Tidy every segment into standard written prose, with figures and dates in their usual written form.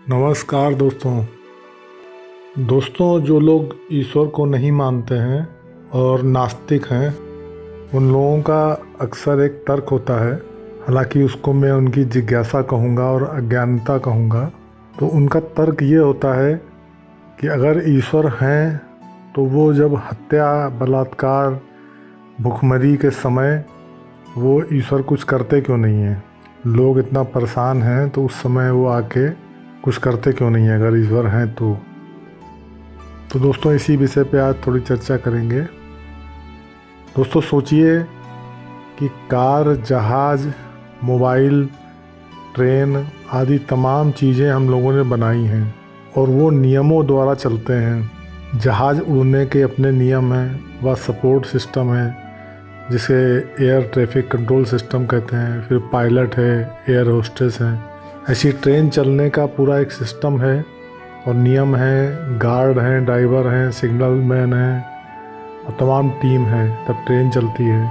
नमस्कार दोस्तों, जो लोग ईश्वर को नहीं मानते हैं और नास्तिक हैं, उन लोगों का अक्सर एक तर्क होता है। हालांकि उसको मैं उनकी जिज्ञासा कहूँगा और अज्ञानता कहूँगा। तो उनका तर्क ये होता है कि अगर ईश्वर हैं तो वो जब हत्या, बलात्कार, भुखमरी के समय वो ईश्वर कुछ करते क्यों नहीं हैं? लोग इतना परेशान हैं तो उस समय वो आके कुछ करते क्यों नहीं है अगर ईश्वर हैं तो दोस्तों, इसी विषय पे आज थोड़ी चर्चा करेंगे। दोस्तों, सोचिए कि कार, जहाज़, मोबाइल, ट्रेन आदि तमाम चीज़ें हम लोगों ने बनाई हैं और वो नियमों द्वारा चलते हैं। जहाज़ उड़ने के अपने नियम हैं, वह सपोर्ट सिस्टम है जिसे एयर ट्रैफिक कंट्रोल सिस्टम कहते हैं। फिर पायलट है, एयर होस्टेस हैं। ऐसी ट्रेन चलने का पूरा एक सिस्टम है और नियम है, गार्ड हैं, ड्राइवर हैं, सिग्नल मैन हैं और तमाम टीम है, तब ट्रेन चलती है,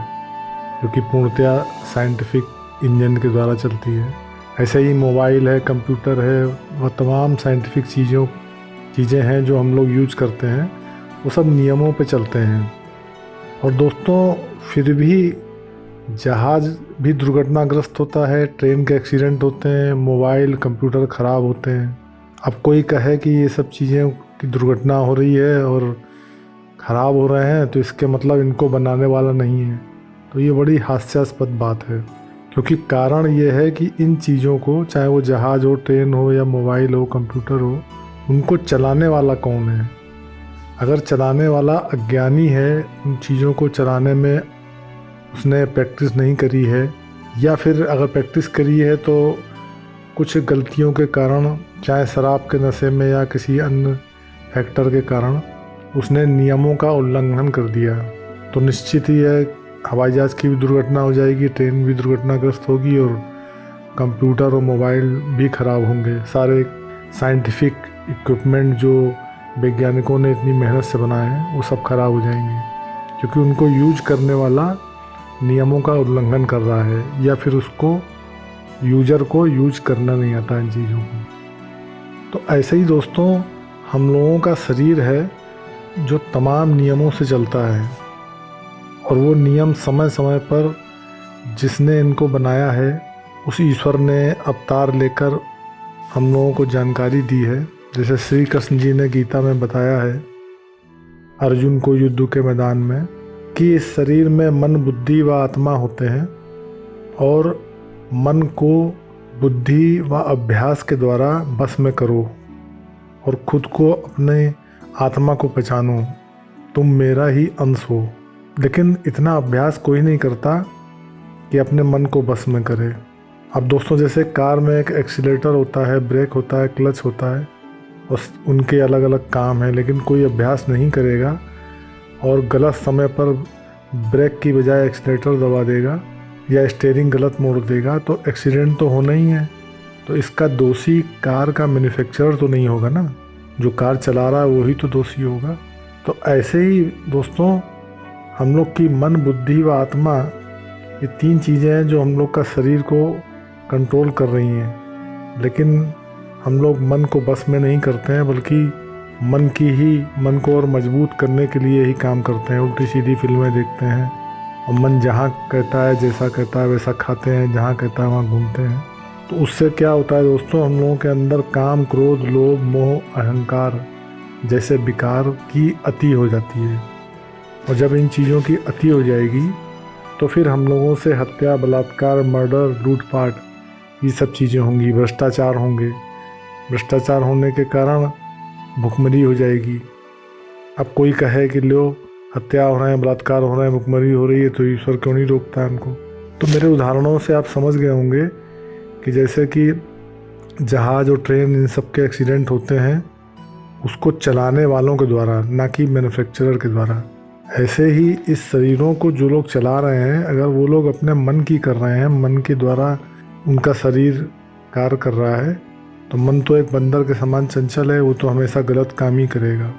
जो कि पूर्णतया साइंटिफिक इंजन के द्वारा चलती है। ऐसे ही मोबाइल है, कंप्यूटर है, वह तमाम साइंटिफिक चीज़ें हैं जो हम लोग यूज करते हैं, वो सब नियमों पे चलते हैं। और दोस्तों, फिर भी जहाज़ भी दुर्घटनाग्रस्त होता है, ट्रेन के एक्सीडेंट होते हैं, मोबाइल, कंप्यूटर ख़राब होते हैं। अब कोई कहे कि ये सब चीज़ें की दुर्घटना हो रही है और ख़राब हो रहे हैं तो इसके मतलब इनको बनाने वाला नहीं है, तो ये बड़ी हास्यास्पद बात है। क्योंकि कारण ये है कि इन चीज़ों को, चाहे वो जहाज़ हो, ट्रेन हो या मोबाइल हो, कंप्यूटर हो, उनको चलाने वाला कौन है? अगर चलाने वाला अज्ञानी है, उन चीज़ों को चलाने में उसने प्रैक्टिस नहीं करी है, या फिर अगर प्रैक्टिस करी है तो कुछ गलतियों के कारण, चाहे शराब के नशे में या किसी अन्य फैक्टर के कारण, उसने नियमों का उल्लंघन कर दिया, तो निश्चित ही है हवाई जहाज़ की भी दुर्घटना हो जाएगी, ट्रेन भी दुर्घटनाग्रस्त होगी और कंप्यूटर और मोबाइल भी ख़राब होंगे। सारे साइंटिफिक इक्विपमेंट जो वैज्ञानिकों ने इतनी मेहनत से बनाए हैं वो सब खराब हो जाएंगे, क्योंकि उनको यूज करने वाला नियमों का उल्लंघन कर रहा है, या फिर उसको, यूजर को यूज करना नहीं आता इन चीज़ों को। तो ऐसे ही दोस्तों, हम लोगों का शरीर है जो तमाम नियमों से चलता है, और वो नियम समय समय पर जिसने इनको बनाया है, उस ईश्वर ने अवतार लेकर हम लोगों को जानकारी दी है। जैसे श्री कृष्ण जी ने गीता में बताया है अर्जुन को युद्ध के मैदान में कि इस शरीर में मन, बुद्धि व आत्मा होते हैं, और मन को बुद्धि व अभ्यास के द्वारा बस में करो और खुद को, अपने आत्मा को पहचानो, तुम मेरा ही अंश हो। लेकिन इतना अभ्यास कोई नहीं करता कि अपने मन को बस में करे। अब दोस्तों, जैसे कार में एक एक्सीलेटर होता है, ब्रेक होता है, क्लच होता है, और उनके अलग अलग काम हैं, लेकिन कोई अभ्यास नहीं करेगा और गलत समय पर ब्रेक की बजाय एक्सीलेटर दबा देगा या स्टीयरिंग गलत मोड़ देगा, तो एक्सीडेंट तो होना ही है। तो इसका दोषी कार का मैन्युफैक्चरर तो नहीं होगा ना, जो कार चला रहा है वही तो दोषी होगा। तो ऐसे ही दोस्तों, हम लोग की मन, बुद्धि व आत्मा, ये तीन चीज़ें हैं जो हम लोग का शरीर को कंट्रोल कर रही हैं। लेकिन हम लोग मन को बस में नहीं करते हैं, बल्कि मन को और मजबूत करने के लिए ही काम करते हैं। उल्टी सीधी फिल्में देखते हैं और मन जहाँ कहता है, जैसा कहता है वैसा खाते हैं, जहाँ कहता है वहाँ घूमते हैं। तो उससे क्या होता है दोस्तों, हम लोगों के अंदर काम, क्रोध, लोभ, मोह, अहंकार जैसे विकार की अति हो जाती है। और जब इन चीज़ों की अति हो जाएगी तो फिर हम लोगों से हत्या, बलात्कार, मर्डर, लूटपाट, ये सब चीज़ें होंगी। भ्रष्टाचार होंगे। भ्रष्टाचार होने के कारण भुखमरी हो जाएगी। अब कोई कहे कि लो, हत्या हो रहे हैं, बलात्कार हो रहे हैं, भुखमरी हो रही है, तो ईश्वर क्यों नहीं रोकता है हमको? तो मेरे उदाहरणों से आप समझ गए होंगे कि जैसे कि जहाज़ और ट्रेन, इन सब के एक्सीडेंट होते हैं उसको चलाने वालों के द्वारा, ना कि मैन्युफैक्चरर के द्वारा। ऐसे ही इस शरीरों को जो लोग चला रहे हैं, अगर वो लोग अपने मन की कर रहे हैं, मन के द्वारा उनका शरीर कार्य कर रहा है, तो मन तो एक बंदर के समान चंचल है, वो तो हमेशा गलत काम ही करेगा।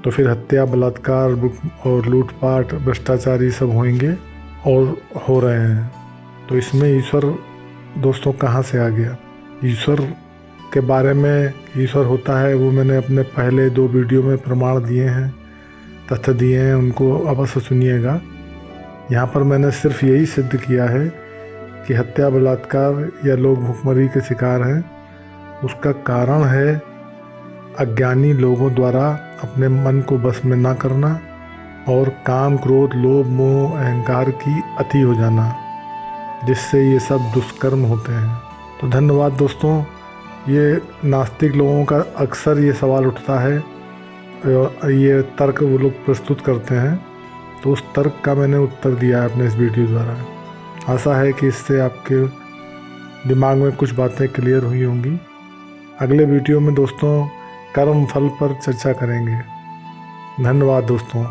तो फिर हत्या, बलात्कार और लूटपाट, भ्रष्टाचार, ये सब होंगे और हो रहे हैं। तो इसमें ईश्वर दोस्तों कहाँ से आ गया? ईश्वर के बारे में ईश्वर होता है वो मैंने अपने पहले 2 वीडियो में प्रमाण दिए हैं, तथ्य दिए हैं, उनको अवश्य सुनिएगा। यहाँ पर मैंने सिर्फ यही सिद्ध किया है कि हत्या, बलात्कार या लोग भूखमरी के शिकार हैं, उसका कारण है अज्ञानी लोगों द्वारा अपने मन को बस में ना करना और काम, क्रोध, लोभ, मोह, अहंकार की अति हो जाना, जिससे ये सब दुष्कर्म होते हैं। तो धन्यवाद दोस्तों। ये नास्तिक लोगों का अक्सर ये सवाल उठता है, ये तर्क वो लोग प्रस्तुत करते हैं, तो उस तर्क का मैंने उत्तर दिया है अपने इस वीडियो द्वारा। आशा है कि इससे आपके दिमाग में कुछ बातें क्लियर हुई होंगी। अगले वीडियो में दोस्तों कर्म फल पर चर्चा करेंगे। धन्यवाद दोस्तों।